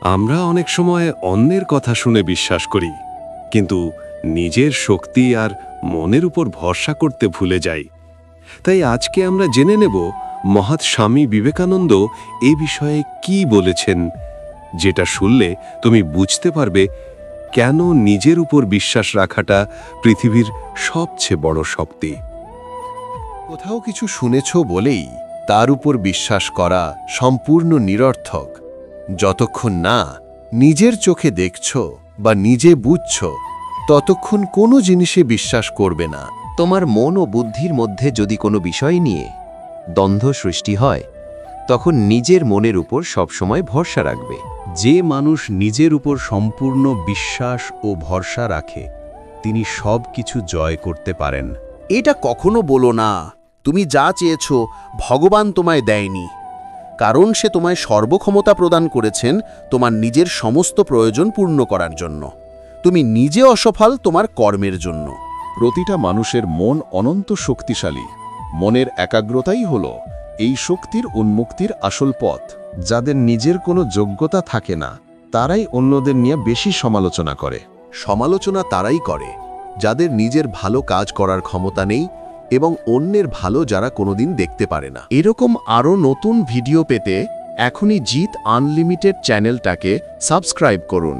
আমরা অনেক সময় অন্যের কথা শুনে বিশ্বাস করি, কিন্তু নিজের শক্তি আর মনের উপর ভরসা করতে ভুলে যাই। তাই আজকে আমরা জেনে নেব মহৎ স্বামী বিবেকানন্দ এই বিষয়ে কি বলেছেন, যেটা শুনলে তুমি বুঝতে পারবে কেন নিজের উপর বিশ্বাস রাখাটা পৃথিবীর সবচেয়ে বড় শক্তি। কোথাও কিছু শুনেছ বলেই তার উপর বিশ্বাস করা সম্পূর্ণ নিরর্থক। যতক্ষণ না নিজের চোখে দেখছ বা নিজে বুঝছ, ততক্ষণ কোনো জিনিসে বিশ্বাস করবে না। তোমার মন ও বুদ্ধির মধ্যে যদি কোনো বিষয় নিয়ে দ্বন্দ্ব সৃষ্টি হয়, তখন নিজের মনের উপর সবসময় ভরসা রাখবে। যে মানুষ নিজের উপর সম্পূর্ণ বিশ্বাস ও ভরসা রাখে, তিনি সব কিছু জয় করতে পারেন। এটা কখনো বলো না তুমি যা চেয়েছ ভগবান তোমায় দেয়নি, কারণ সে তোমায় সর্বক্ষমতা প্রদান করেছেন তোমার নিজের সমস্ত প্রয়োজন পূর্ণ করার জন্য। তুমি নিজে অসফল তোমার কর্মের জন্য। প্রতিটা মানুষের মন অনন্ত শক্তিশালী। মনের একাগ্রতাই হল এই শক্তির উন্মুক্তির আসল পথ। যাদের নিজের কোনো যোগ্যতা থাকে না, তারাই অন্যদের নিয়ে বেশি সমালোচনা করে। সমালোচনা তারাই করে যাদের নিজের ভালো কাজ করার ক্ষমতা নেই এবং অন্যের ভালো যারা কোনোদিন দেখতে পারে না। এরকম আরও নতুন ভিডিও পেতে এখনই জিত আনলিমিটেড চ্যানেলটাকে সাবস্ক্রাইব করুন।